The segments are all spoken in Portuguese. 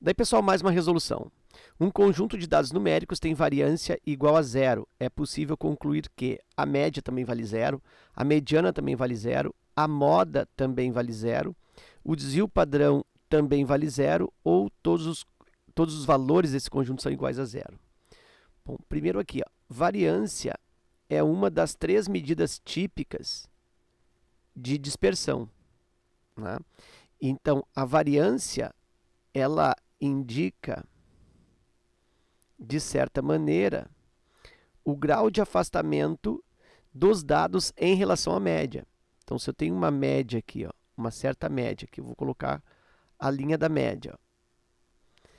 Daí, pessoal, mais uma resolução. Um conjunto de dados numéricos tem variância igual a zero. É possível concluir que a média também vale zero, a mediana também vale zero, a moda também vale zero, o desvio padrão também vale zero, ou todos os valores desse conjunto são iguais a zero. Bom, primeiro aqui, ó, variância é uma das 3 medidas típicas de dispersão, né? Então, a variância, ela indica, de certa maneira, o grau de afastamento dos dados em relação à média. Então, se eu tenho uma média aqui, ó, uma certa média, que eu vou colocar a linha da média.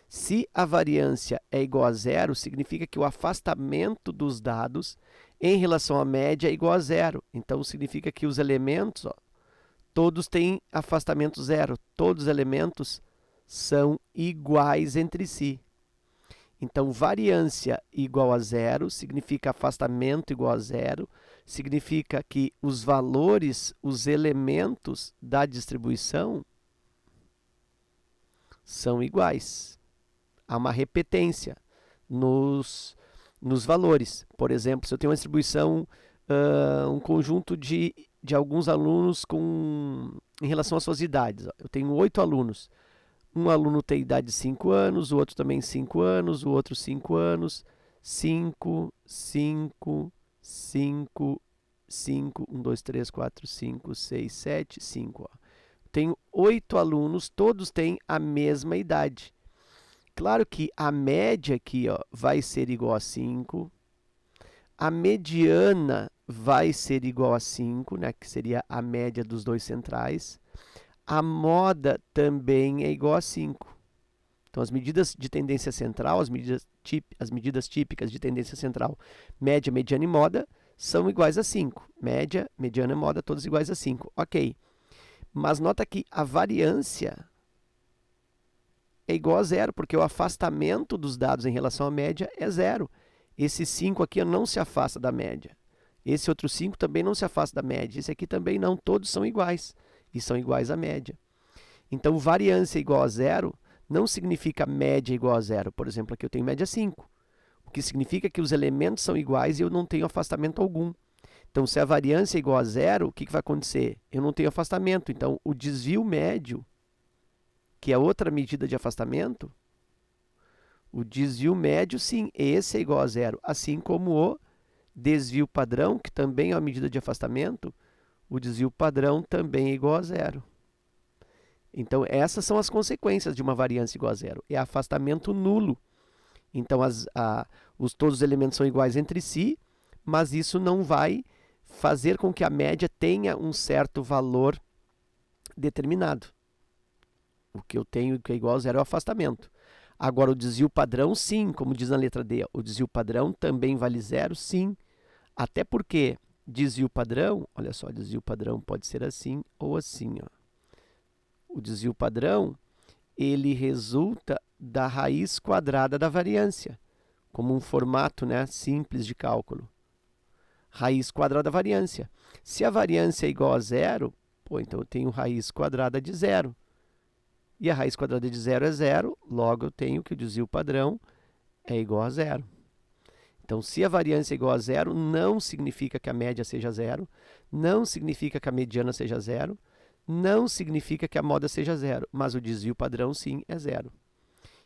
Se a variância é igual a zero, significa que o afastamento dos dados em relação à média é igual a zero. Então, significa que os elementos, ó, todos têm afastamento zero. Todos os elementos são iguais entre si. Então, variância igual a zero significa afastamento igual a zero, significa que os valores, os elementos da distribuição são iguais. Há uma repetência nos valores. Por exemplo, se eu tenho uma distribuição, um conjunto de alguns alunos em relação às suas idades. Eu tenho 8 alunos. Um aluno tem idade de 5 anos, o outro também 5 anos, o outro 5 anos, 5, 5, 5, 5, 1, 2, 3, 4, 5, 6, 7, 5. Tenho 8 alunos, todos têm a mesma idade. Claro que a média aqui, ó, vai ser igual a 5, a mediana vai ser igual a 5, né, que seria a média dos dois centrais. A moda também é igual a 5. Então, as medidas de tendência central, as medidas típicas de tendência central, média, mediana e moda, são iguais a 5. Média, mediana e moda, todas iguais a 5. Ok. Mas nota que a variância é igual a zero, porque o afastamento dos dados em relação à média é zero. Esse 5 aqui não se afasta da média. Esse outro 5 também não se afasta da média. Esse aqui também não. Todos são iguais. E são iguais à média. Então, variância igual a zero não significa média igual a zero. Por exemplo, aqui eu tenho média 5. O que significa que os elementos são iguais e eu não tenho afastamento algum. Então, se a variância é igual a zero, o que vai acontecer? Eu não tenho afastamento. Então, o desvio médio, que é outra medida de afastamento, o desvio médio, sim, esse é igual a zero. Assim como o desvio padrão, que também é uma medida de afastamento, o desvio padrão também é igual a zero. Então, essas são as consequências de uma variância igual a zero. É afastamento nulo. Então, todos os elementos são iguais entre si, mas isso não vai fazer com que a média tenha um certo valor determinado. O que eu tenho que é igual a zero é o afastamento. Agora, o desvio padrão, sim, como diz na letra D. O desvio padrão também vale zero, sim. Até porque desvio padrão, olha só, desvio padrão pode ser assim ou assim. Ó. O desvio padrão, ele resulta da raiz quadrada da variância, como um formato, né, simples de cálculo. Raiz quadrada da variância. Se a variância é igual a zero, então eu tenho raiz quadrada de zero. E a raiz quadrada de zero é zero, logo eu tenho que o desvio padrão é igual a zero. Então, se a variância é igual a zero, não significa que a média seja zero, não significa que a mediana seja zero, não significa que a moda seja zero, mas o desvio padrão, sim, é zero.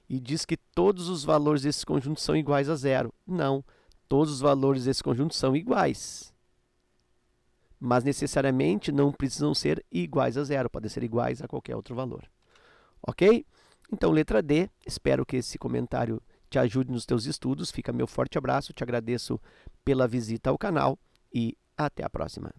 E diz que todos os valores desse conjunto são iguais a zero. Não, todos os valores desse conjunto são iguais. Mas, necessariamente, não precisam ser iguais a zero, podem ser iguais a qualquer outro valor. Ok? Então, letra D, espero que esse comentário te ajude nos teus estudos. Fica meu forte abraço, te agradeço pela visita ao canal e até a próxima.